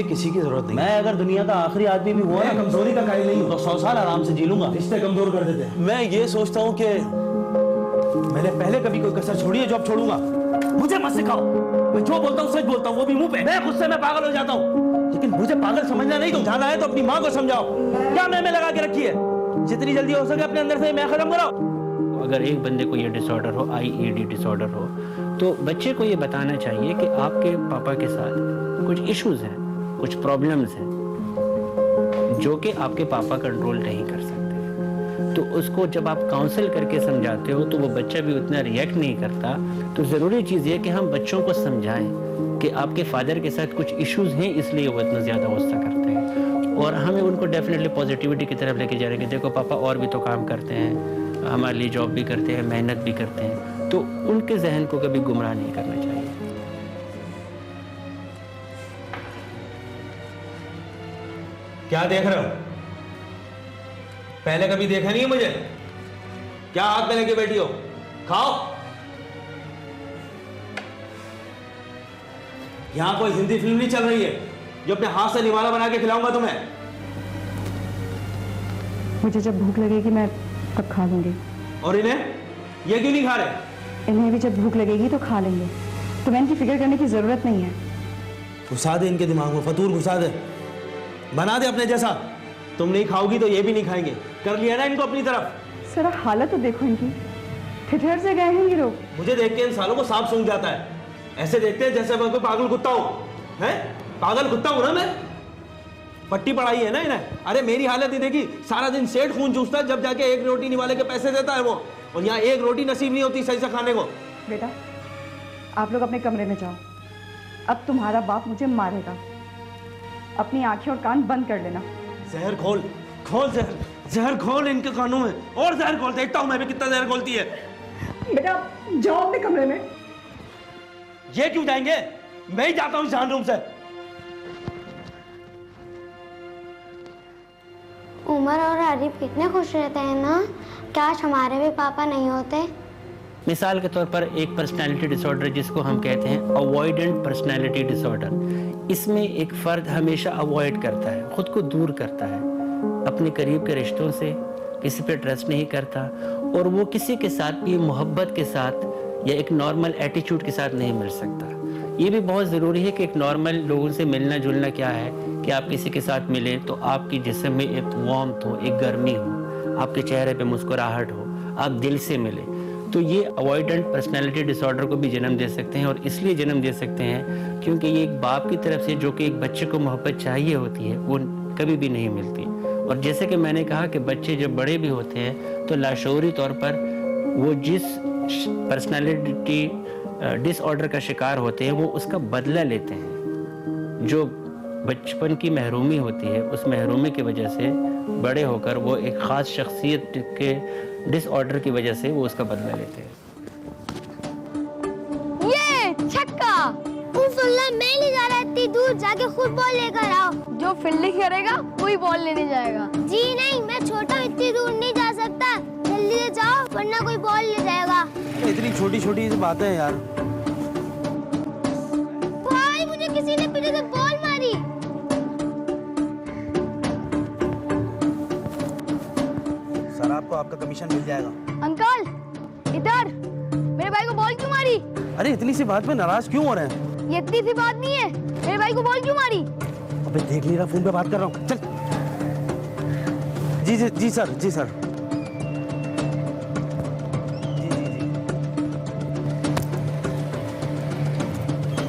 मुझे किसी की जरूरत नहीं। मैं अगर दुनिया का आखिरी आदमी भी हुआ ना, कमजोरी का कायल नहीं हूँ तो 100 साल आराम से जी लूंगा। रिश्ते कमजोर कर देते हैं। मैं ये सोचता हूँ कि मैंने पहले कभी कोई कसर छोड़ी है जो अब छोड़ूंगा। मुझे मत सिखाओ, मैं जो बोलता हूँ सच बोलता हूँ, वो भी मुंह पे। मैं गुस्से में पागल हो जाता हूँ, लेकिन मुझे पागल समझना नहीं। तुम जाना है तो अपनी माँ को समझाओ। क्या मैं लगा के रखी है? जितनी जल्दी हो सके अपने अंदर से मैं खत्म करो। अगर एक बंदे को ये डिसऑर्डर हो, IED डिसऑर्डर हो, तो बच्चे को ये बताना चाहिए कि आपके पापा के साथ कुछ इश्यूज हैं, कुछ प्रॉब्लम्स हैं जो कि आपके पापा कंट्रोल नहीं कर सकते। तो उसको जब आप काउंसिल करके समझाते हो तो वो बच्चा भी उतना रिएक्ट नहीं करता। तो ज़रूरी चीज़ ये कि हम बच्चों को समझाएं कि आपके फादर के साथ कुछ इश्यूज हैं, इसलिए वो इतना ज़्यादा गुस्सा करते हैं। और हमें उनको डेफिनेटली पॉजिटिविटी की तरफ लेके जा रहे हैं कि देखो पापा और भी तो काम करते हैं, हमारे लिए जॉब भी करते हैं, मेहनत भी करते हैं। तो उनके जहन को कभी गुमराह नहीं करना चाहिए। क्या देख रहे हो? पहले कभी देखा नहीं है मुझे? क्या हाथ में लेके बैठी हो? खाओ। यहां कोई हिंदी फिल्म नहीं चल रही है जो अपने हाथ से निवाला बना के खिलाऊंगा तुम्हें। मुझे जब भूख लगेगी मैं तब खा लूंगी। और इन्हें ये क्यों नहीं खा रहे? इन्हें भी जब भूख लगेगी तो खा लेंगे। तुम्हें इनकी फिक्र करने की जरूरत नहीं है। घुसा दे इनके दिमाग में फतूर, घुसा दे, बना दे अपने जैसा। तुम नहीं खाओगी तो ये भी नहीं खाएंगे। कर लिया ना इनको अपनी तरफ। जरा हालत तो देखो इनकी, ठिठुर से गए हैं ये लोग। मुझे देख के इन सालों को सांप सूंघ जाता है। ऐसे देखते हैं जैसे मैं कोई पागल कुत्ता हूं। हैं? पागल कुत्ता हूं ना मैं? पट्टी पड़ाई है ना इन्हें। अरे मेरी हालत नहीं देखी, सारा दिन सेठ खून चूसता है, जब जाके एक रोटी निवाले के पैसे देता है वो। और यहाँ एक रोटी नसीब नहीं होती सही से खाने को। बेटा आप लोग अपने कमरे में जाओ, अब तुम्हारा बाप मुझे मारेगा। अपनी आंखें और कान बंद कर लेना। जहर खोल, खोल जहर, जहर खोल इनके कानों में। और जहर खोल, देखता हूं मैं भी कितना जहर खोलती है। बेटा जाओ अपने कमरे में। ये क्यों जाएंगे? मैं ही जाता हूं जहान रूम से। उमर और आरिफ कितने खुश रहते हैं ना, काश हमारे भी पापा नहीं होते। मिसाल के तौर पर एक पर्सनालिटी डिसऑर्डर जिसको हम कहते हैं अवॉइडेंट पर्सनालिटी डिसऑर्डर, इसमें एक फ़र्द हमेशा अवॉइड करता है, ख़ुद को दूर करता है अपने करीब के रिश्तों से, किसी पे ट्रस्ट नहीं करता और वो किसी के साथ भी मोहब्बत के साथ या एक नॉर्मल एटीट्यूड के साथ नहीं मिल सकता। ये भी बहुत ज़रूरी है कि एक नॉर्मल लोगों से मिलना जुलना क्या है कि आप किसी के साथ मिलें तो आपकी जिस्म में एक वार्मथ हो, एक गर्मी हो, आपके चेहरे पे मुस्कुराहट हो, आप दिल से मिलें। तो ये अवॉइडेंट पर्सनैलिटी डिसऑर्डर को भी जन्म दे सकते हैं और इसलिए जन्म दे सकते हैं क्योंकि ये एक बाप की तरफ से जो कि एक बच्चे को मोहब्बत चाहिए होती है वो कभी भी नहीं मिलती। और जैसे कि मैंने कहा कि बच्चे जब बड़े भी होते हैं तो लाशऊरी तौर पर वो जिस पर्सनैलिटी डिसऑर्डर का शिकार होते हैं वो उसका बदला लेते हैं। जो बचपन की महरूमी होती है उस महरूमी की वजह से बड़े होकर वो एक ख़ास शख्सियत के डिसऑर्डर की वजह से वो उसका बदला लेते हैं। ये छक्का। उफुल्ला मैं ले जा रहा है, इतनी दूर जाके खुद बॉल लेकर आओ। जो फील्डिंग करेगा वही बॉल लेने जाएगा। जी नहीं, मैं छोटा हूँ, इतनी दूर नहीं जा सकता। जल्दी से जाओ वरना कोई बॉल ले जाएगा। इतनी छोटी छोटी बातें हैं यार। भाई मुझे किसी ने पीछे से बॉल मारी। सर आपको आपका कमीशन मिल जाएगा। अंकल इधर, मेरे भाई को बॉल क्यों मारी? अरे इतनी सी बात में नाराज क्यों हो रहे हैं? ये इतनी सी बात नहीं है, मेरे भाई को बॉल क्यों मारी? अबे देख नहीं रहा, फोन पे बात कर रहा हूँ। चल। जी जी जी सर, जी सर। जी जी जी।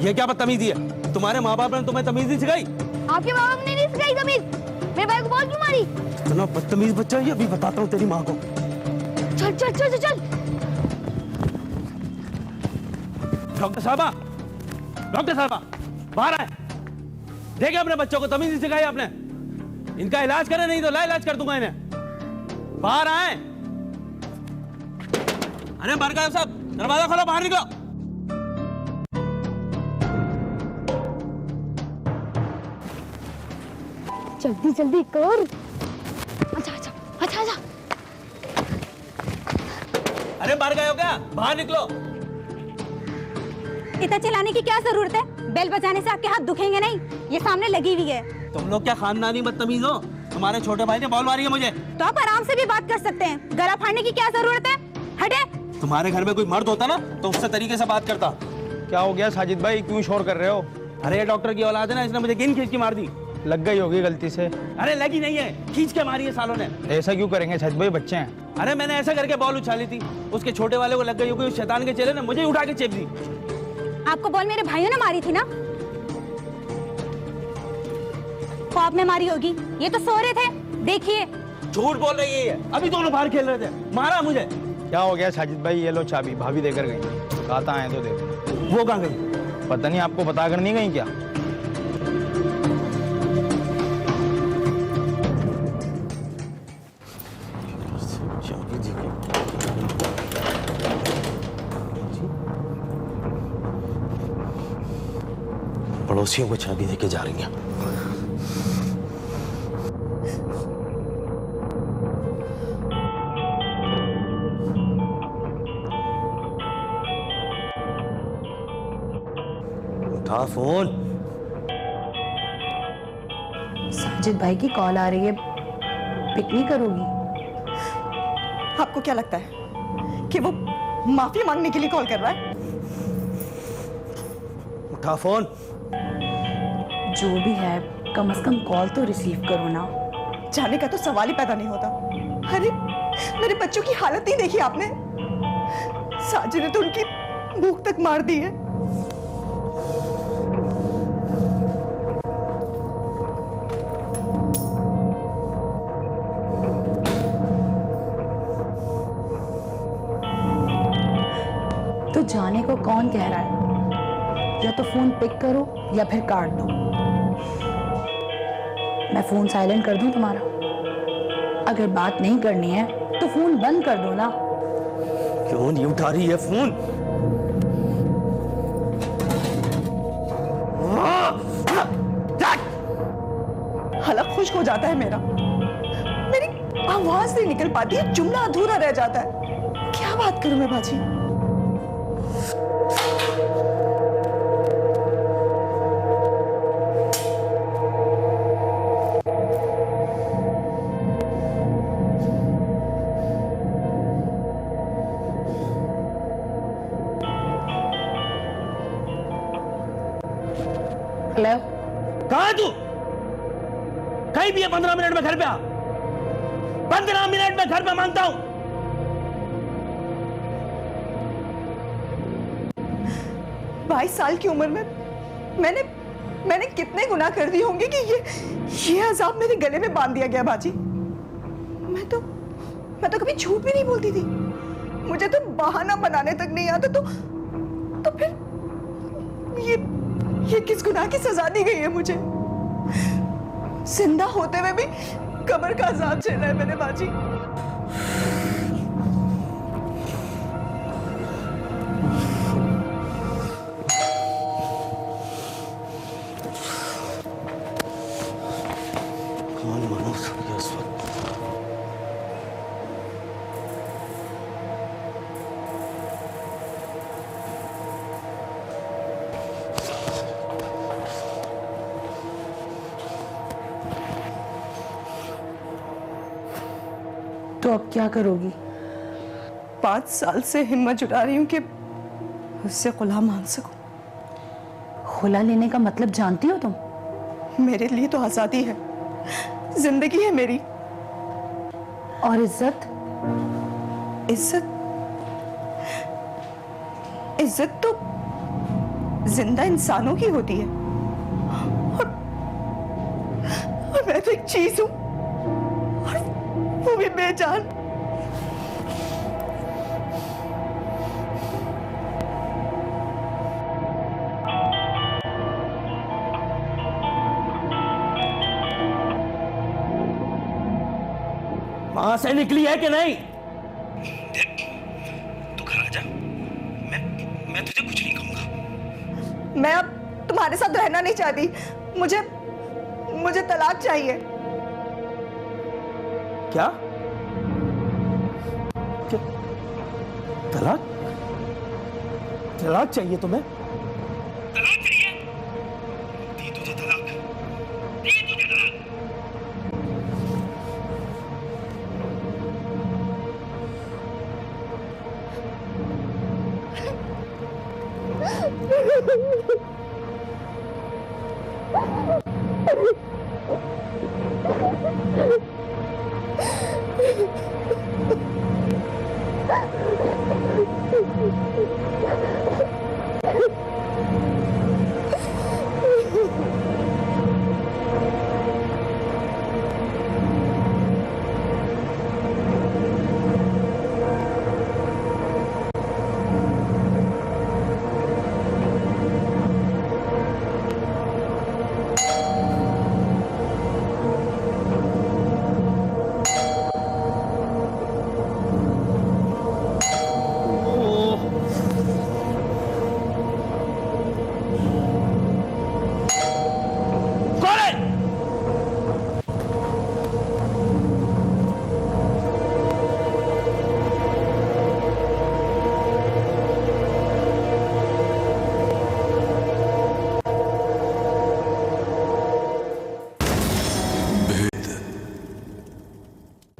ये क्या बदतमीजी है? तुम्हारे माँ बाप ने तुम्हें तमीज नहीं सिखाई? आपके माँ बाप ने नहीं सिखाई तमीज। मेरे भाई को बॉल क्यों मारी? इतना बदतमीज बच्चा है, अभी बताता हूँ तेरी माँ को। चल चल चल चल। डॉक्टर साहबा, डॉक्टर साहबा बाहर आए। देखे अपने बच्चों को तमीज नहीं सिखाई आपने? इनका इलाज करें, नहीं तो ला इलाज कर दूंगा इन्हें। बाहर आए। अरे बारगाह साहब दरवाजा खोलो, बाहर निकलो। जल्दी जल्दी कर। अच्छा अच्छा अच्छा अच्छा। अरे बाहर गए हो क्या? बाहर निकलो। इतना चिल्लाने की क्या जरूरत है? बेल बजाने से आपके हाथ दुखेंगे नहीं? ये सामने लगी हुई है। तुम लोग क्या खानदानी बदतमीज हो? हमारे छोटे भाई ने बॉल मारी है मुझे। तो आप आराम से भी बात कर सकते हैं, गला फाड़ने की क्या जरूरत है? हटे। तुम्हारे घर में कोई मर्द होता ना तो उससे तरीके से बात करता। क्या हो गया साजिद भाई, क्यों शोर कर रहे हो? अरे ये डॉक्टर की औलाद है ना, इसने मुझे गिन खींच के मार दी। लग गई होगी गलती से। अरे लगी नहीं है, खींच के मारी है सालों ने। ऐसा क्यों करेंगे साजिद भाई, बच्चे हैं। अरे मैंने ऐसा करके बॉल उछाली थी, उसके छोटे वाले को लग गई होगी, उस शैतान के चेले ने मुझे ही उठा के चेप दी। आपको बॉल मेरे भाइयों ने मारी थी ना? तो आपने मारी होगी, ये तो सो रहे थे, देखिए। झूठ बोल रही है, अभी दोनों बाहर खेल रहे थे, मारा मुझे। क्या हो गया साजिद भाई? ये लो चाबी, भाभी देकर गई। कहता है तो दे। वो कहाँ गई? पता नहीं, आपको बता कर नहीं गई क्या? पड़ोसियों को चाबी देके जा रही हैं। उठा फोन। साजिद भाई की कॉल आ रही है, पिक नहीं करोगी? आपको क्या लगता है कि वो माफी मांगने के लिए कॉल कर रहा है? उठा फोन। जो भी है, कम से कम कॉल तो रिसीव करो ना। जाने का तो सवाल ही पैदा नहीं होता। अरे मेरे बच्चों की हालत नहीं देखी आपने? साजिद ने तो उनकी भूख तक मार दी है। तो जाने को कौन कह रहा है? या तो फोन पिक करो या फिर काट दो। मैं फोन साइलेंट कर दूं तुम्हारा? अगर बात नहीं करनी है तो फोन बंद कर दो ना। क्यों नहीं उठा रही है फोन? हलक खुश्क हो जाता है मेरा, मेरी आवाज नहीं निकल पाती है, जुमला अधूरा रह जाता है। क्या बात करूं मैं बाजी? हेलो, कहाँ है तू? कहीं भी है, 15 मिनट में घर पे आ। 15 मिनट में घर पे मांगता हूं। 22 साल की उम्र में मैंने कितने गुनाह कर दिए होंगे कि ये अजाब मेरे गले में बांध दिया गया बाजी। मैं तो कभी झूठ भी नहीं बोलती थी। मुझे तो बहाना बनाने तक नहीं आता। तो फिर ये किस गुनाह की सजा दी गई है मुझे? जिंदा होते हुए भी कब्र का अजाब झेला है मैंने बाजी। कौन मानो सकिया इस वक्त? तो अब क्या करोगी? 5 साल से हिम्मत जुटा रही हूँ कि उससे खुला मांग सकूं। खुला लेने का मतलब जानती हो तुम? मेरे लिए तो आजादी है, जिंदगी है मेरी। और इज्जत? इज्जत तो जिंदा इंसानों की होती है। और मैं तो एक चीज हूं, और वो भी बेजान। वहां से निकली है कि नहीं? तू घर आ जा, मैं तुझे कुछ नहीं कहूंगा। मैं अब तुम्हारे साथ रहना नहीं चाहती। मुझे तलाक चाहिए। क्या? तलाक? तलाक चाहिए तुम्हें? तलाक चाहिए? दी तुझे तलाक।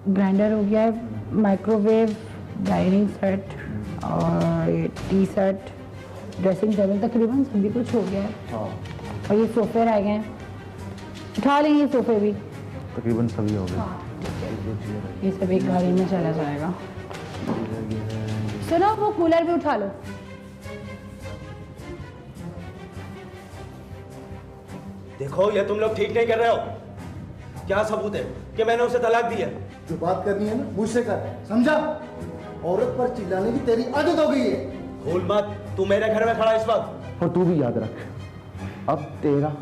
ग्राइंडर हो गया है, माइक्रोवेव, डाइनिंग सेट और ये टी सेट, ड्रेसिंग टेबल, तकरीबन सभी कुछ हो गया है। और ये सोफे रह गए हैं, उठा लेंगे सोफे भी, तकरीबन सभी हो गए। ये सब एक गाड़ी में चला जाएगा। सुनो, वो कूलर भी उठा लो। देखो ये तुम लोग ठीक नहीं कर रहे हो। क्या सबूत है कि मैंने उसे तलाक दी है? जो बात करनी है ना मुझसे कर, समझा? औरत पर चिल्लाने की तेरी आदत हो गई है। भूल मत, तू मेरे घर में खड़ा है इस वक्त। और तू भी याद रख, अब तेरा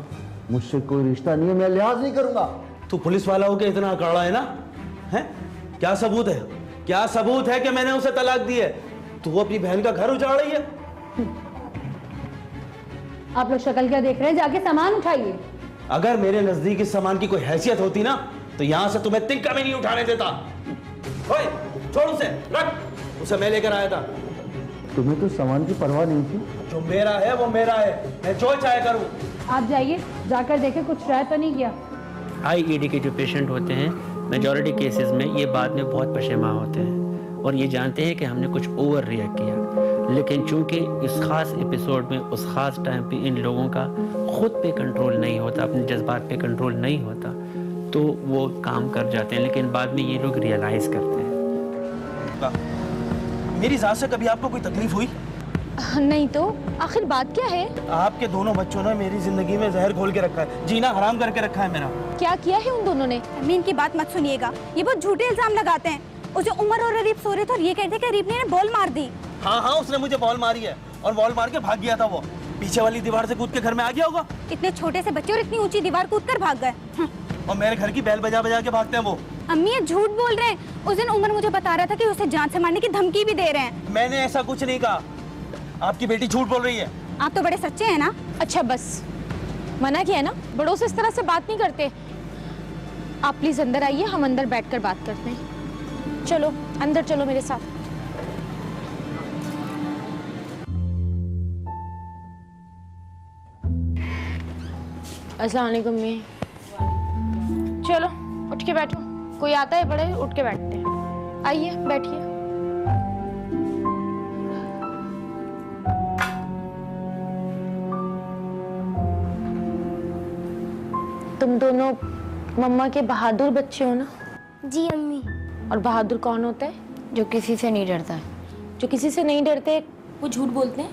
मुझसे कोई रिश्ता नहीं है, मैं लिहाज नहीं करूंगा। तू पुलिस वाला होके इतना कड़ा है ना? हैं? क्या सबूत है? क्या सबूत है कि मैंने उसे तलाक दी है? तू अपनी बहन का घर उजाड़ रही है। आप लोग शक्ल क्या देख रहे हैं? जाके सामान उठाइए। अगर मेरे नजदीक इस सामान की कोई हैसियत होती ना तो यहां से तुम्हें तिनका भी नहीं उठाने देता। ओए, छोड़ उसे, रख। उसे मैं लेकर आया था। तुम्हें तो सामान की परवाह नहीं थी। जो मेरा है वो मेरा है, मैं जो चाहे करूं। आप जाइए, जाकर देखें कुछ ट्राई तो नहीं किया। आईईडी के जो पेशेंट होते हैं मेजॉरिटी केसेस में ये बाद में बहुत पशेमा होते हैं और ये जानते हैं कि हमने कुछ ओवर रिएक्ट किया, लेकिन चूंकि इस खास एपिसोड में उस खास टाइम पे इन लोगों का खुद पे कंट्रोल नहीं होता, अपने जज्बात पे कंट्रोल नहीं होता, तो वो काम कर जाते हैं, लेकिन बाद में ये लोग रियलाइज करते हैं। मेरी जात से कभी आपको कोई तकलीफ हुई? नहीं तो आखिर बात क्या है? आपके दोनों बच्चों ने मेरी जिंदगी में जहर घोल के रखा है, जीना हराम करके रखा है मेरा। क्या किया है उन दोनों ने? अम्मी इनकी बात मत सुनिएगा, ये बहुत झूठे इल्जाम लगाते हैं। उसे उमर और अरीब सो रहे थे और ये कहते कि अरीब ने बॉल मार दी। हाँ हाँ, उसने मुझे बॉल मारी है और बॉल मार के भाग गया था। वो पीछे वाली दीवार से कूद के घर में आ गया होगा। इतने छोटे से बच्चे और इतनी ऊंची दीवार कूद कर भाग गए। और मेरे घर की बैल बजा बजा के भागते हैं वो। अम्मी ये झूठ बोल रहे हैं। उस दिन उमर मुझे बता रहा था कि उसे जान से मारने की धमकी भी दे रहे हैं। मैंने ऐसा कुछ नहीं कहा, आपकी बेटी झूठ बोल रही है। आप तो बड़े सच्चे हैं ना। अच्छा बस, मना किया ना, बड़ों से इस तरह से बात नहीं करते। आप प्लीज अंदर आइए, हम अंदर बैठकर बात करते हैं। चलो अंदर चलो मेरे साथ। अस्सलाम वालेकुम मी। चलो उठ के बैठो, कोई आता है बड़े उठ के बैठते हैं। आइए बैठिए। तुम दोनों मम्मा के बहादुर बच्चे हो ना? जी अम्मी। और बहादुर कौन होता है? जो किसी से नहीं डरता है। जो किसी से नहीं डरते वो झूठ बोलते हैं।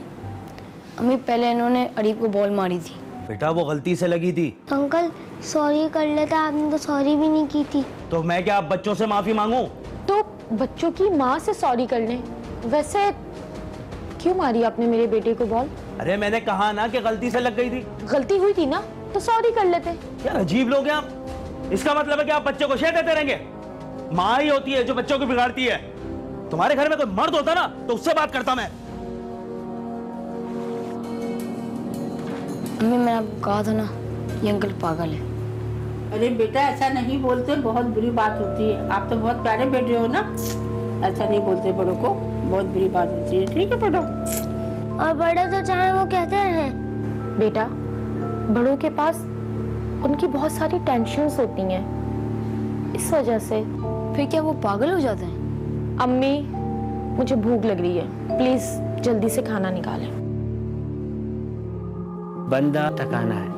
अम्मी पहले इन्होंने अरीब को बॉल मारी थी। बेटा वो गलती से लगी थी। अंकल सॉरी कर लेता, आपने तो सॉरी भी नहीं की थी। तो मैं क्या आप बच्चों से माफी मांगू? तो बच्चों की माँ से सॉरी कर लें। वैसे क्यों मारी आपने मेरे बेटे को बॉल? अरे मैंने कहा ना कि गलती से लग गई थी। गलती हुई थी ना तो सॉरी कर लेते। यार अजीब लोग हैं आप। इसका मतलब है कि आप बच्चों को शेर देते रहेंगे? माँ ही होती है जो बच्चों को बिगाड़ती है। तुम्हारे घर में कोई मर्द होता ना तो उससे बात करता मैं। अम्मी मैंने आपको कहा था ना, ये अंकल पागल है। अरे बेटा ऐसा नहीं बोलते, बहुत बुरी बात होती है। आप तो बहुत प्यारे बेटे हो ना, ऐसा नहीं बोलते बड़ों को, बहुत बुरी बात होती है। ठीक है बेटा। और बड़े तो चाहे वो कहते हैं। बेटा बड़ों के पास उनकी बहुत सारी टेंशन्स होती हैं, इस वजह से। फिर क्या वो पागल हो जाते हैं? अम्मी मुझे भूख लग रही है, प्लीज जल्दी से खाना निकालें। बंदा थकाना है,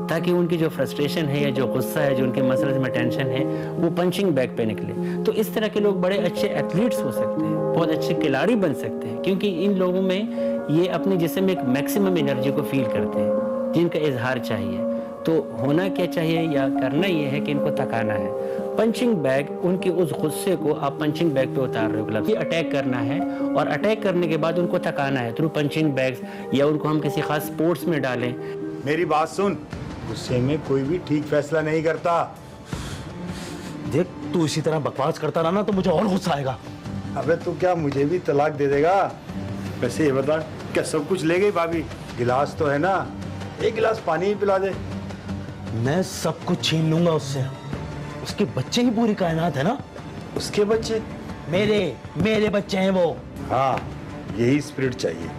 ताकि उनकी जो फ्रस्ट्रेशन है या जो गुस्सा है, जो उनके मसल्स में टेंशन है, वो पंचिंग बैग पे निकले। तो इस तरह के लोग बड़े अच्छे एथलीट्स हो सकते हैं, बहुत अच्छे खिलाड़ी बन सकते हैं, क्योंकि इन लोगों में ये अपने जिस्म में एक मैक्सिमम एनर्जी को फील करते हैं जिनका इजहार चाहिए। तो होना क्या चाहिए या करना ये है कि इनको थकाना है। पंचिंग बैग, उनके उस गुस्से को आप पंचिंग बैग पे उतार रहे हो, ग्लव्स। ये अटैक करना है और अटैक करने के बाद उनको थकाना है थ्रू पंचिंग बैग्स, या उनको हम किसी खास स्पोर्ट्स में डालें। मेरी बात सुन, गुस्से में कोई भी ठीक फैसला नहीं करता। देख, तू इसी तरह बकवास करता रहा ना तो मुझे और गुस्सा आएगा। अबे तू क्या मुझे भी तलाक दे देगा? वैसे ये बता, क्या सब कुछ ले गई भाभी? गिलास तो है ना, एक गिलास पानी ही पिला दे। मैं सब कुछ छीन लूंगा उससे। उसके बच्चे ही पूरी कायनात है ना। उसके बच्चे? मेरे बच्चे हैं वो। हाँ, यही स्पिरिट चाहिए।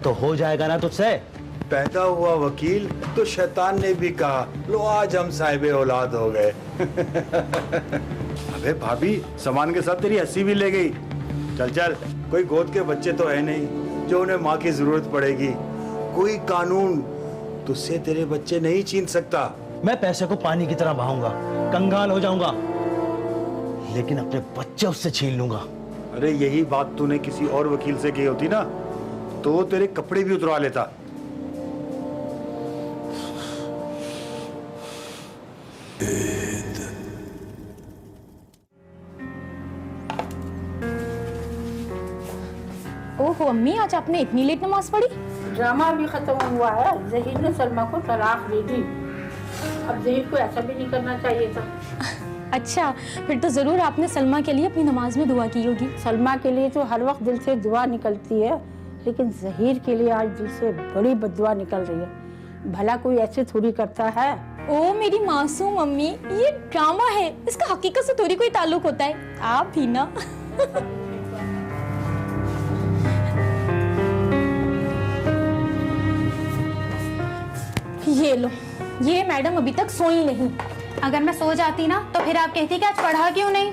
तो हो जाएगा ना तुझसे। पैदा हुआ वकील तो शैतान ने भी कहा, लो आज हम साहिबे औलाद हो गए। अबे भाभी, सामान के साथ तेरी हंसी भी ले गई। चल चल, कोई गोद के बच्चे तो है नहीं जो उन्हें माँ की जरूरत पड़ेगी। कोई कानून तुझसे तेरे बच्चे नहीं छीन सकता। मैं पैसे को पानी की तरह बहाऊंगा, कंगाल हो जाऊंगा, लेकिन अपने बच्चे उससे छीन लूंगा। अरे यही बात तूने किसी और वकील से की होती ना, तो तेरे कपड़े भी उतरवा लेता। ओहो अम्मी, आज आपने इतनी लेट नमाज पढ़ी? ड्रामा भी खत्म हुआ है। जहीर ने सलमा को तलाक दे दी। अब जहीर को ऐसा भी नहीं करना चाहिए था। अच्छा, फिर तो जरूर आपने सलमा के लिए अपनी नमाज में दुआ की होगी। सलमा के लिए तो हर वक्त दिल से दुआ निकलती है, लेकिन जहीर के लिए आज दिल से बड़ी बद्दुआ निकल रही है। भला कोई ऐसे थोड़ी करता है। ओ मेरी मासूम अम्मी, ये ड्रामा है, इसका हकीकत से थोड़ी कोई ताल्लुक होता है। आप भी ना। ये लो, ये मैडम अभी तक सोई नहीं। अगर मैं सो जाती ना तो फिर आप कहती कि आज पढ़ा क्यों नहीं?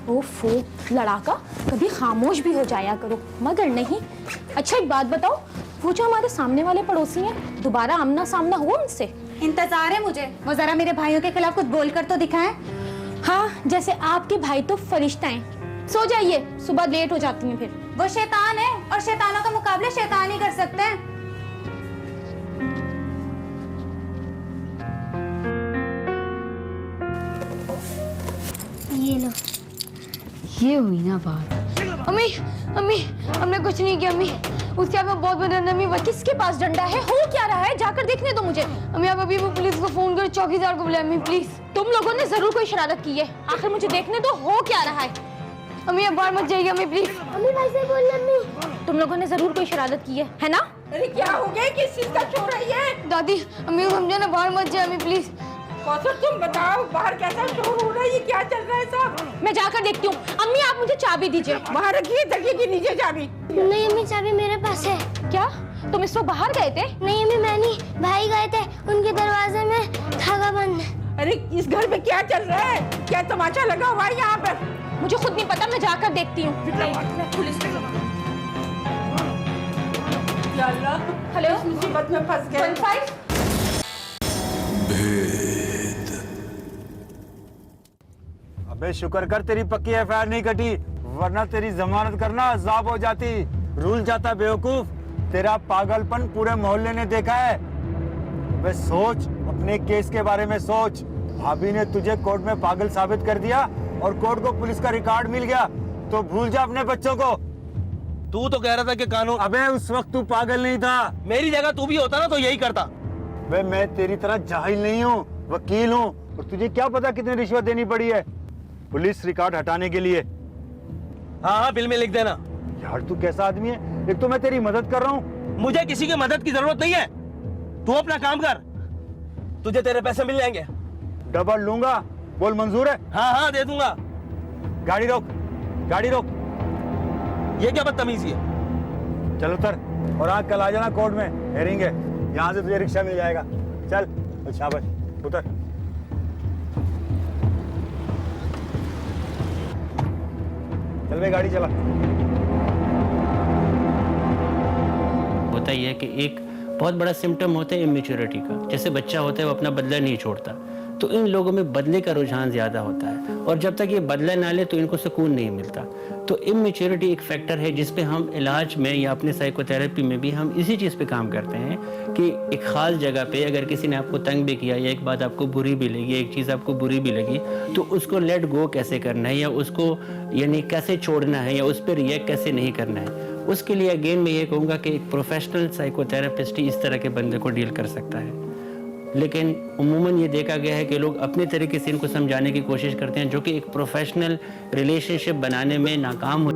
ओफो, लड़ाका, कभी खामोश भी हो जाया करो। मगर नहीं। अच्छा एक बात बताओ, वो जो हमारे सामने वाले पड़ोसी हैं, दोबारा आमना सामना हुआ उनसे? इंतजार है मुझे, वो जरा मेरे भाइयों के खिलाफ कुछ बोलकर तो दिखाएं। हाँ, जैसे आपके भाई तो फरिश्ता हैं। सो जाइए, सुबह लेट हो जाती हैं फिर। वो शैतान है और शैतानों का मुकाबला शैतान ही कर सकते हैं। ये लो, ये हुई ना बात। अम्मी अम्मी, हमने कुछ नहीं किया अम्मी। उसके आप बहुत बड़ा अम्मी। किसके पास डंडा है? हो क्या रहा है? जाकर देखने दो मुझे। अम्मी आप अभी वो पुलिस को फोन कर चौकीदार को बुलाए अम्मी प्लीज। तुम लोगों ने जरूर कोई शरारत की है, आखिर मुझे देखने दो हो क्या रहा है। अम्मी अब बाहर मत जाइए अम्मी प्लीज। अम्मी वैसे बोल अम्मी, तुम लोगों ने जरूर कोई शरारत की है ना? अरे क्या हो गया, किस चीज का शोर रही है? दादी अम्मी को समझा ना, बाहर मत जाए अम्मी प्लीज। कौसर तुम बताओ, बाहर कैसा शोर हो रहा है? ये क्या चल रहा है सब? मैं जाकर देखती हूँ। अम्मी आप मुझे चाबी दीजिए। बाहर रखिए, तकिए के नीचे चाबी। नहीं अम्मी, चाबी मेरे पास है। क्या तुम इस वक्त बाहर गए थे? नहीं अम्मी, मैं नहीं, भाई गए थे, उनके दरवाजे में धागा बंद है। अरे इस घर में क्या चल रहा है? क्या तमाशा लगा हुआ है यहाँ पर? मुझे खुद नहीं पता, मैं जाकर देखती हूँ। हेलो, मुसीबत में फंस गए। अबे शुक्र कर तेरी पक्की एफआईआर नहीं कटी, वरना तेरी जमानत करना अजाब हो जाती। रूल जाता बेवकूफ, तेरा पागलपन पूरे मोहल्ले ने देखा है। अबे सोच, अपने केस के बारे में सोच। भाभी ने तुझे कोर्ट में पागल साबित कर दिया और कोर्ट को पुलिस का रिकॉर्ड मिल गया, तो भूल जा अपने बच्चों को। तू तो कह रहा था कि कानून। अबे उस वक्त तू पागल नहीं था। मेरी जगह तू भी होता ना तो यही करता। वे मैं तेरी तरह जाहिल नहीं हूँ, वकील हूँ, और तुझे क्या पता कितनी रिश्वत देनी पड़ी है पुलिस रिकॉर्ड हटाने के लिए। हाँ हाँ, बिल में लिख देना। यार तू कैसा आदमी है? एक तो मैं तेरी मदद कर रहा हूँ। मुझे किसी की मदद की जरूरत नहीं है, तू अपना काम कर, तुझे तेरे पैसे मिल जाएंगे। डबल लूंगा, बोल मंजूर है? हाँ हाँ दे दूंगा। गाड़ी रोक, गाड़ी रोक। ये क्या बदतमीजी है? चल उतर, और आज कल आ जाना कोर्ट में, हेयरिंग है, यहाँ से तुझे रिक्शा मिल जाएगा। चल शाबाश, उतर। चल भाई गाड़ी चला। होता ही है कि एक बहुत बड़ा सिम्टम होता है इमेच्योरिटी का। जैसे बच्चा होता है वो अपना बदला नहीं छोड़ता, तो इन लोगों में बदले का रुझान ज़्यादा होता है, और जब तक ये बदला ना ले तो इनको सुकून नहीं मिलता। तो इमेच्योरिटी एक फैक्टर है जिस पे हम इलाज में या अपने साइकोथेरेपी में भी हम इसी चीज़ पे काम करते हैं कि एक ख़ास जगह पे अगर किसी ने आपको तंग भी किया या एक बात आपको बुरी भी लगी, एक चीज़ आपको बुरी भी लगी, तो उसको लेट गो कैसे करना है या उसको यानी कैसे छोड़ना है या उस पर रिएक्ट कैसे नहीं करना है। उसके लिए अगेन मैं ये कहूँगा कि एक प्रोफेशनल साइकोथेरेपिस्ट ही इस तरह के बंदे को डील कर सकता है। लेकिन उमूमन ये देखा गया है कि लोग अपने तरीके से इनको समझाने की कोशिश करते हैं, जो कि एक प्रोफेशनल रिलेशनशिप बनाने में नाकाम हो।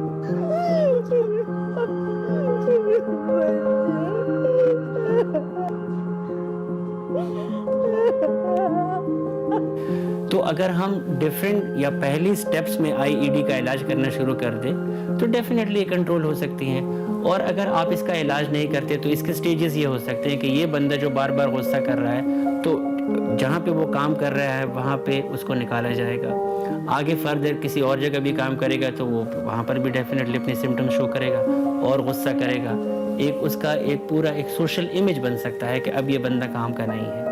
तो अगर हम डिफरेंट या पहली स्टेप्स में आईईडी का इलाज करना शुरू कर दें तो डेफिनेटली कंट्रोल हो सकती हैं। और अगर आप इसका इलाज नहीं करते तो इसके स्टेजेस ये हो सकते हैं कि ये बंदा जो बार बार गुस्सा कर रहा है तो जहाँ पे वो काम कर रहा है वहाँ पे उसको निकाला जाएगा, आगे फर्दर किसी और जगह भी काम करेगा तो वो वहाँ पर भी डेफिनेटली अपने सिम्टम्स शो करेगा और गुस्सा करेगा। एक उसका एक पूरा एक सोशल इमेज बन सकता है कि अब ये बंदा काम का नहीं है।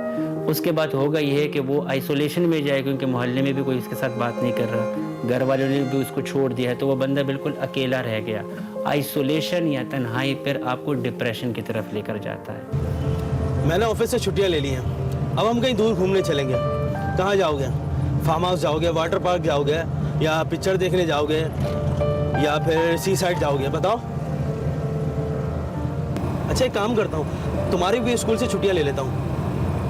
उसके बाद होगा ये है कि वो आइसोलेशन में जाए, क्योंकि मोहल्ले में भी कोई उसके साथ बात नहीं कर रहा, घर वालों ने भी उसको छोड़ दिया है, तो वो बंदा बिल्कुल अकेला रह गया। आइसोलेशन या तन्हाई फिर आपको डिप्रेशन की तरफ लेकर जाता है। मैंने ऑफिस से छुट्टियां ले ली हैं, अब हम कहीं दूर घूमने चलेंगे। कहाँ जाओगे? फार्म हाउस जाओगे, वाटर पार्क जाओगे, या पिक्चर देखने जाओगे, या फिर सी साइड जाओगे? बताओ। अच्छा एक काम करता हूँ, तुम्हारी भी स्कूल से छुट्टियां ले लेता हूँ,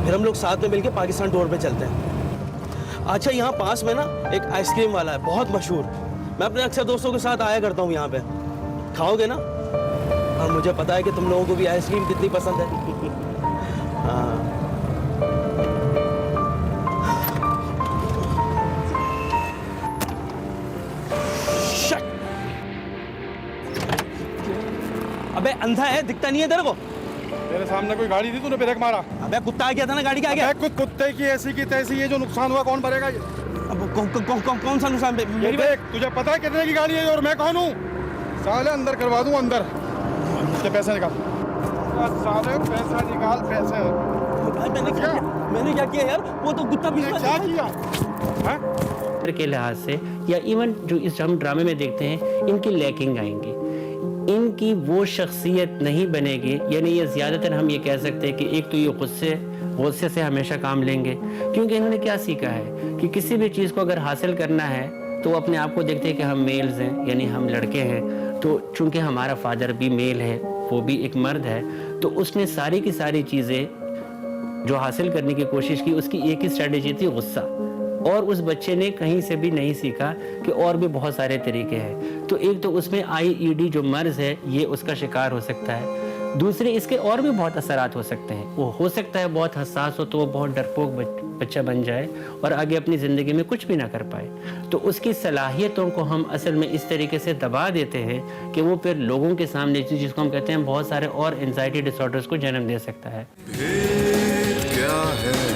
फिर हम लोग साथ में मिलकर पाकिस्तान टूर पे चलते हैं। अच्छा यहाँ पास में ना एक आइसक्रीम वाला है बहुत मशहूर, मैं अपने अक्सर दोस्तों के साथ आया करता हूँ यहाँ पे। खाओगे ना? और मुझे पता है कि तुम लोगों को भी आइसक्रीम कितनी पसंद है। हाँ। अबे अंधा है, दिखता नहीं है तेरे को? तेरे सामने कोई गाड़ी थी, तूने ब्रेक मारा। अबे कुत्ता आ गया था ना गाड़ी के आगे। कुत्ते की ऐसी की तैसी, ये जो नुकसान हुआ कौन भरेगा? ये अब कौन सा नुकसान? मेरी देख, तुझे पता है कितने की गाड़ी है और मैं कौन हूँ? साले अंदर करवा दूँ, अंदर उसके पैसे निकाल। साले पैसा निकाल, पैसे। भाई मैंने क्या किया यार? वो तो कुत्ता भी क्या किया के लिहाज से या इवन जो इस हम ड्रामे में देखते हैं इनकी लैकिंग आएंगी, इनकी वो शख्सियत नहीं बनेगी। यानी ये ज़्यादातर हम ये कह सकते हैं कि एक तो ये गुस्से से हमेशा काम लेंगे, क्योंकि इन्होंने क्या सीखा है कि किसी भी चीज़ को अगर हासिल करना है तो वो अपने आप को देखते हैं कि हम मेल्स हैं, यानी हम लड़के हैं। तो चूंकि हमारा फादर भी मेल है, वो भी एक मर्द है, तो उसने सारी की सारी चीज़ें जो हासिल करने की कोशिश की उसकी एक ही स्ट्रेटेजी थी, गुस्सा। और उस बच्चे ने कहीं से भी नहीं सीखा कि और भी बहुत सारे तरीके हैं। तो एक तो उसमें आईईडी जो मर्ज है ये उसका शिकार हो सकता है, दूसरे इसके और भी बहुत असरात हो सकते हैं। वो हो सकता है बहुत हसास हो तो वो बहुत डरपोक बच्चा बन जाए और आगे अपनी ज़िंदगी में कुछ भी ना कर पाए। तो उसकी सलाहियतों को हम असल में इस तरीके से दबा देते हैं कि वो फिर लोगों के सामने जिसको हम कहते हैं बहुत सारे और एंजाइटी डिसऑर्डर्स को जन्म दे सकता है। क्या है